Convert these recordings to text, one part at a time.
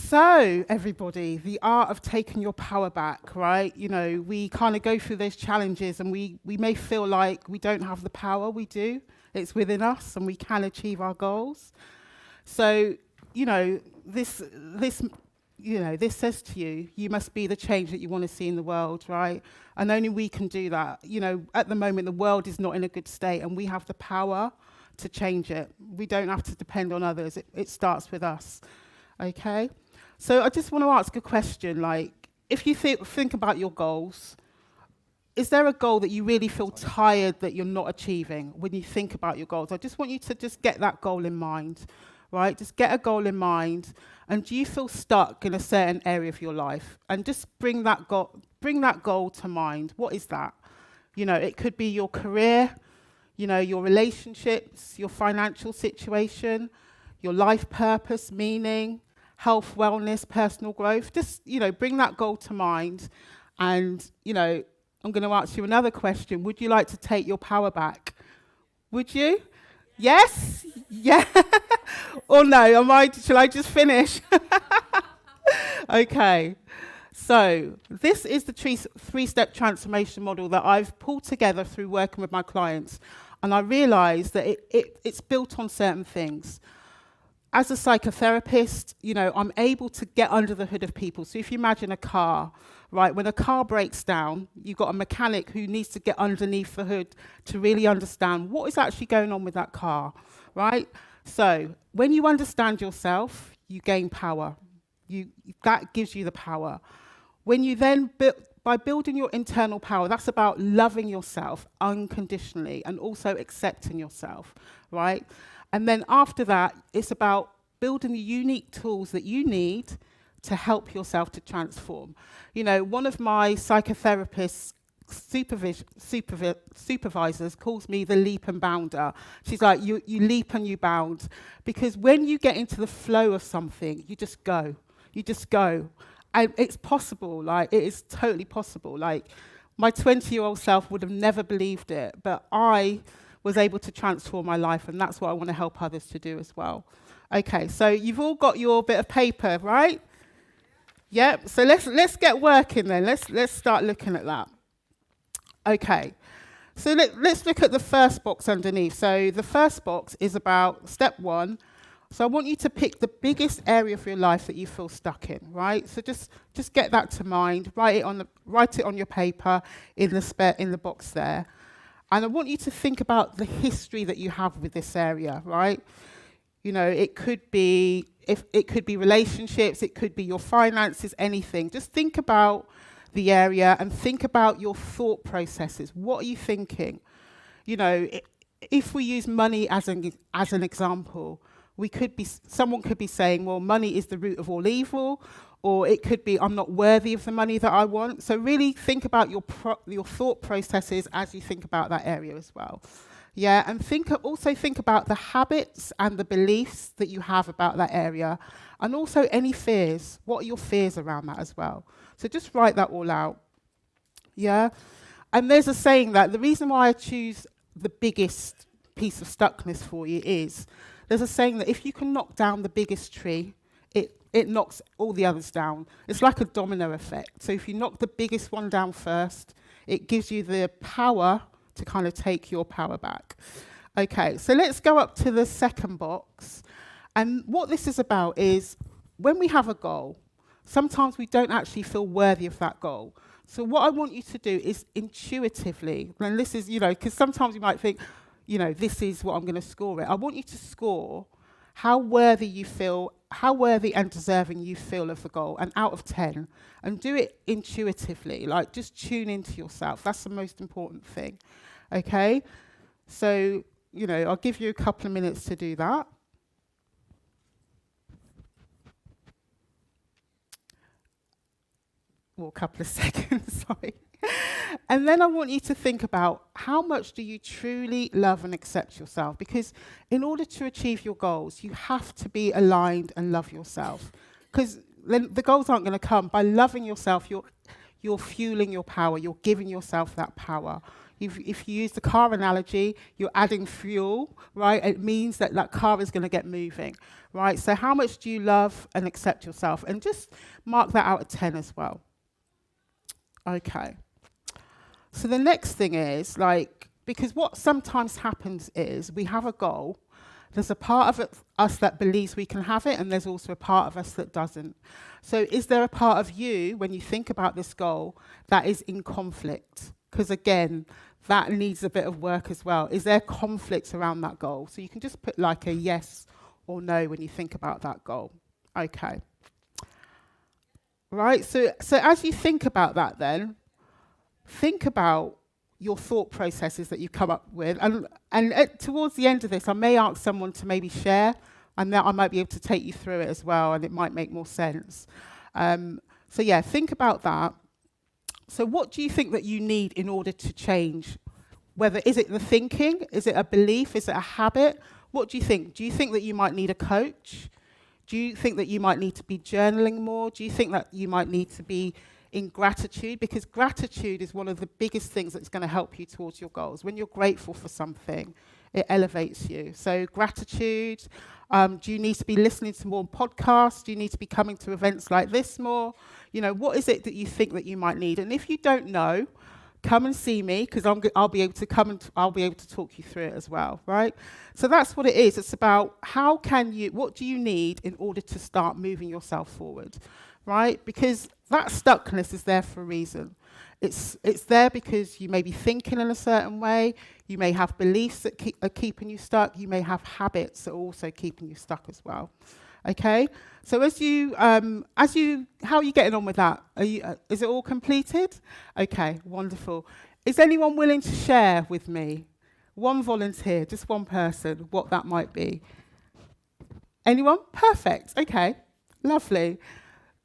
So, everybody, the art of taking your power back, right? You know, we kind of go through those challenges and we may feel like we don't have the power. We do. It's within us and we can achieve our goals. So, you know, this says to you, you must be the change that you want to see in the world, right? And only we can do that. You know, at the moment, the world is not in a good state and we have the power to change it. We don't have to depend on others. It starts with us, okay? So I just want to ask a question, like, if you think about your goals, is there a goal that you really feel tired that you're not achieving when you think about your goals? I just want you to just get that goal in mind, right? Just get a goal in mind. And do you feel stuck in a certain area of your life? And just bring that goal to mind. What is that? You know, it could be your career, you know, your relationships, your financial situation, your life purpose, meaning, health, wellness, personal growth. Just, you know, bring that goal to mind. And, you know, I'm going to ask you another question. Would you like to take your power back? Would you? Yes? Yeah. Or no? Shall I just finish? Okay. So this is the three-step transformation model that I've pulled together through working with my clients. And I realized that it's built on certain things. As a psychotherapist, you know, I'm able to get under the hood of people. So if you imagine a car, right, when a car breaks down, you've got a mechanic who needs to get underneath the hood to really understand what is actually going on with that car, right? So when you understand yourself, you gain power. That gives you the power. When you then, by building your internal power, that's about loving yourself unconditionally and also accepting yourself, right? And then after that, it's about building the unique tools that you need to help yourself to transform. You know, one of my psychotherapist supervisors calls me the leap and bounder. She's like, you leap and you bound. Because when you get into the flow of something, you just go. You just go. And it's possible, like, it is totally possible. Like, my 20-year-old self would have never believed it, but I was able to transform my life, and that's what I want to help others to do as well. Okay, so you've all got your bit of paper, right? Yep. So let's get working then. Let's start looking at that. Okay. So let's look at the first box underneath. So the first box is about step 1. So I want you to pick the biggest area of your life that you feel stuck in, right? So just get that to mind. Write it on your paper in the box there. And I want you to think about the history that you have with this area, right? You know, it could be relationships, it could be your finances, anything. Just think about the area and think about your thought processes. What are you thinking? You know, if we use money as an example, someone could be saying, well, money is the root of all evil, or it could be, I'm not worthy of the money that I want. So really think about your thought processes as you think about that area as well. Yeah, and also think about the habits and the beliefs that you have about that area, and also any fears. What are your fears around that as well? So just write that all out. Yeah, and there's a saying that the reason why I choose the biggest piece of stuckness for you is, there's a saying that if you can knock down the biggest tree, it knocks all the others down. It's like a domino effect. So if you knock the biggest one down first, it gives you the power to kind of take your power back. Okay, so let's go up to the second box. And what this is about is, when we have a goal, sometimes we don't actually feel worthy of that goal. So what I want you to do is intuitively, and this is, you know, because sometimes you might think, you know, this is what I'm going to score it. I want you to score how worthy you feel, how worthy and deserving you feel of the goal, and out of 10. And do it intuitively, like just tune into yourself. That's the most important thing. Okay? So, you know, I'll give you a couple of minutes to do that. Or a couple of seconds, sorry. And then I want you to think about, how much do you truly love and accept yourself? Because in order to achieve your goals, you have to be aligned and love yourself. Because then the goals aren't going to come. By loving yourself, you're fueling your power. You're giving yourself that power. If you use the car analogy, you're adding fuel, right? It means that that car is going to get moving, right? So how much do you love and accept yourself? And just mark that out of 10 as well. Okay. So the next thing is, like, because what sometimes happens is we have a goal. There's a part of us that believes we can have it, and there's also a part of us that doesn't. So is there a part of you, when you think about this goal, that is in conflict? Because again, that needs a bit of work as well. Is there conflict around that goal? So you can just put like a yes or no when you think about that goal. Okay. Right, so as you think about that then, think about your thought processes that you come up with. And towards the end of this, I may ask someone to maybe share, and that I might be able to take you through it as well, and it might make more sense. So yeah, think about that. So what do you think that you need in order to change? Whether, is it the thinking? Is it a belief? Is it a habit? What do you think? Do you think that you might need a coach? Do you think that you might need to be journaling more? Do you think that you might need to be in gratitude? Because gratitude is one of the biggest things that's going to help you towards your goals. When you're grateful for something, it elevates you. So gratitude. Do you need to be listening to more podcasts? Do you need to be coming to events like this more? You know, what is it that you think that you might need? And if you don't know, come and see me, because I'll be able to I'll be able to talk you through it as well, right? So that's what it is. It's about what do you need in order to start moving yourself forward, right? Because that stuckness is there for a reason. It's there because you may be thinking in a certain way. You may have beliefs that are keeping you stuck. You may have habits that are also keeping you stuck as well. Okay, so how are you getting on with that? Is it all completed? Okay, wonderful. Is anyone willing to share with me? One volunteer, just one person, what that might be. Anyone? Perfect. Okay, lovely.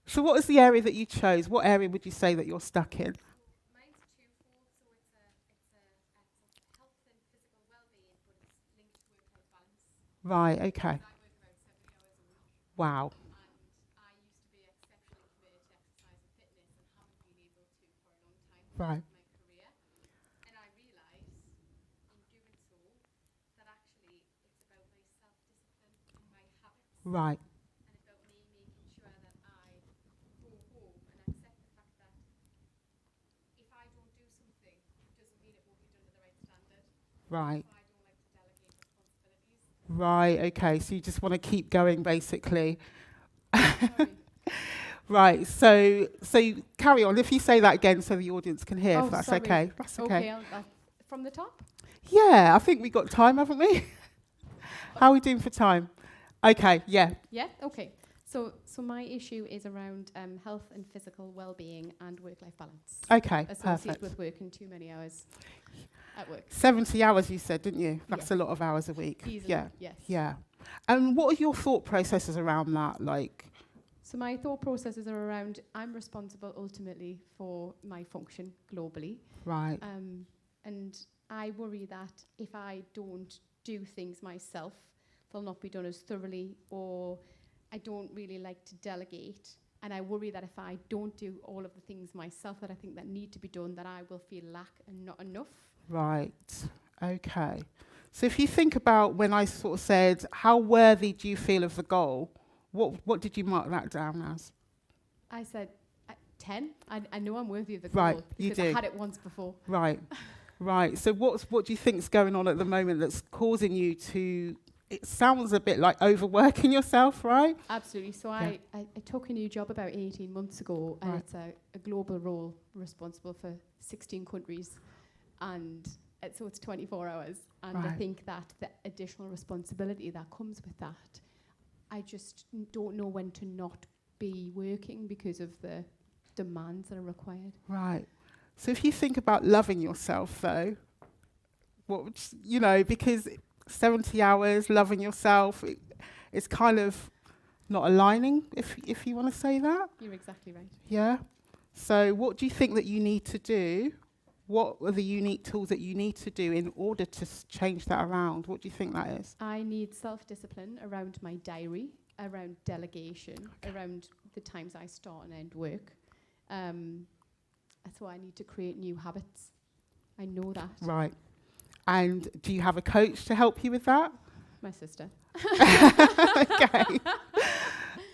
So what is the area that you chose? What area would you say that you're stuck in? Mine's twofold, so it's health and physical well-being, but it's linked to work-life balance. Right, okay. I work about 70 hours a week, Wow. and I used to be exceptionally committed to exercise and fitness and haven't been able to for a long time because Right, of my career. And I realised in doing so that actually it's about my self-discipline and my habits right, and about me making sure that I go home and accept the fact that if I don't do something, doesn't mean it won't be done to the right standard. right. So I don't like to delegate responsibilities. Right, okay. So you just want to keep going, basically. Sorry. Right, so carry on. If you say that again so the audience can hear, Oh, if that's sorry. okay. That's okay. Okay, from the top? Yeah, I think we've got time, haven't we? How are we doing for time? Okay, yeah. Yeah, okay. So my issue is around health and physical well-being and work-life balance Okay, associated perfect. with working too many hours at work. 70 hours you said, didn't you? That's Yeah. a lot of hours a week. Easily, Yeah, yes. yeah. And what are your thought processes around that? Like, So my thought processes are around I'm responsible ultimately for my function globally. right, And I worry that if I don't do things myself, they'll not be done as thoroughly, or I don't really like to delegate. And I worry that if I don't do all of the things myself that I think that need to be done, that I will feel lack and not enough. right. Okay. So if you think about when I sort of said, how worthy do you feel of the goal? What did you mark that down as? I said 10. I know I'm worthy of the goal Right, you because I do. had it once before. Right, right. So what do you think's going on at the moment that's causing you to? It sounds a bit like overworking yourself, right? Absolutely. So Yeah. I took a new job about 18 months ago, and Right. it's a global role responsible for 16 countries. And so it's 24 hours. And I Right. think that the additional responsibility that comes with that, I just don't know when to not be working because of the demands that are required. Right. So if you think about loving yourself, though, because 70 hours loving yourself, it's kind of not aligning, if you want to say that. You're exactly right. Yeah. So what do you think that you need to do? What are the unique tools that you need to do in order to change that around? What do you think that is? I need self-discipline around my diary, around delegation, around the times I start and end work. So I need to create new habits. I know that. Right. And do you have a coach to help you with that? My sister. Okay.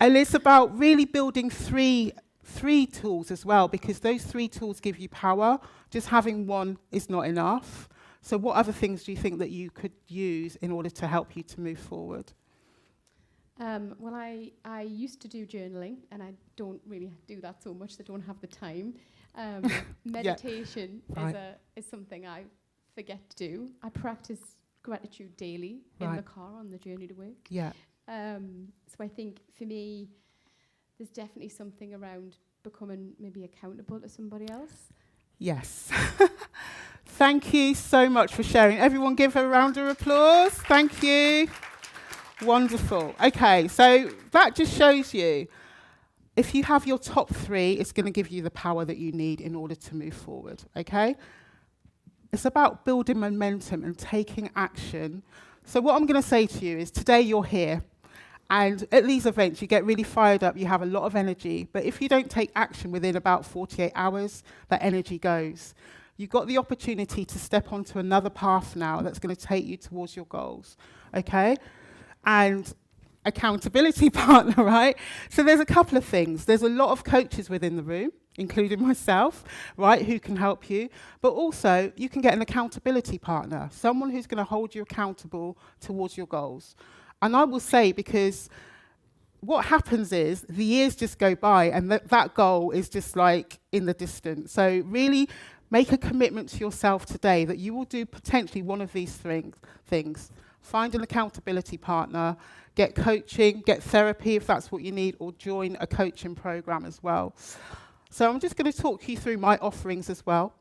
And it's about really building three tools as well, because those 3 tools give you power. Just having one is not enough. So what other things do you think that you could use in order to help you to move forward? Well, I used to do journaling, and I don't really do that so much. I don't have the time. Meditation is something I forget to do. I practice gratitude daily in the car on the journey to work. Yeah. So I think for me, there's definitely something around becoming maybe accountable to somebody else. Yes. Thank you so much for sharing. Everyone give her a round of applause. Thank you. Wonderful. Okay, so that just shows you, if you have your top 3, it's going to give you the power that you need in order to move forward, okay? It's about building momentum and taking action. So what I'm going to say to you is, today you're here, and at these events you get really fired up, you have a lot of energy, but if you don't take action within about 48 hours, that energy goes. You've got the opportunity to step onto another path now that's going to take you towards your goals, okay? And accountability partner, right? So there's a couple of things. There's a lot of coaches within the room, including myself, right, who can help you. But also, you can get an accountability partner, someone who's going to hold you accountable towards your goals. And I will say, because what happens is the years just go by and that goal is just like in the distance. So really make a commitment to yourself today that you will do potentially one of these things. Find an accountability partner, get coaching, get therapy if that's what you need, or join a coaching program as well. So I'm just going to talk you through my offerings as well.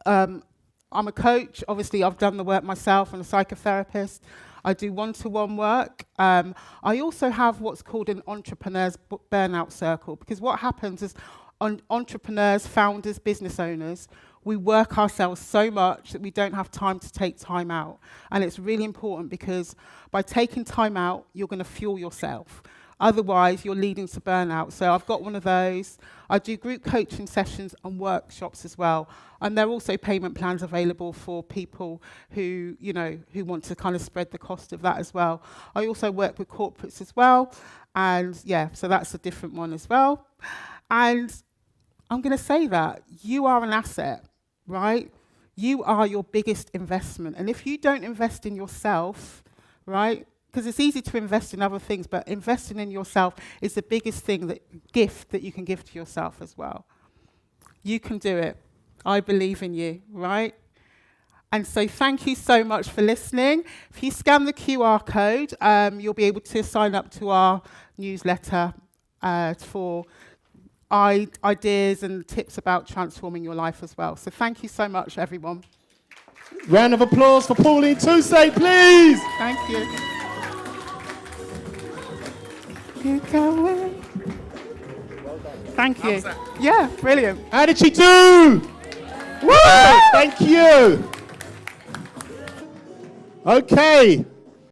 I'm a coach. Obviously, I've done the work myself. I'm a psychotherapist. I do one-to-one work. I also have what's called an entrepreneur's burnout circle, because what happens is entrepreneurs, founders, business owners, we work ourselves so much that we don't have time to take time out. And it's really important, because by taking time out, you're going to fuel yourself. Otherwise, you're leading to burnout. So I've got one of those. I do group coaching sessions and workshops as well. And there are also payment plans available for people who, who want to kind of spread the cost of that as well. I also work with corporates as well. And so that's a different one as well. And I'm going to say that you are an asset, right? You are your biggest investment. And if you don't invest in yourself, right, because it's easy to invest in other things, but investing in yourself is the biggest gift that you can give to yourself as well. You can do it. I believe in you, right? And so thank you so much for listening. If you scan the QR code, you'll be able to sign up to our newsletter for ideas and tips about transforming your life as well. So thank you so much, everyone. Round of applause for Pauline Toussaint, please. Thank you. You go away. Thank you. Yeah, brilliant. How did she do? Woo! Thank you. Okay.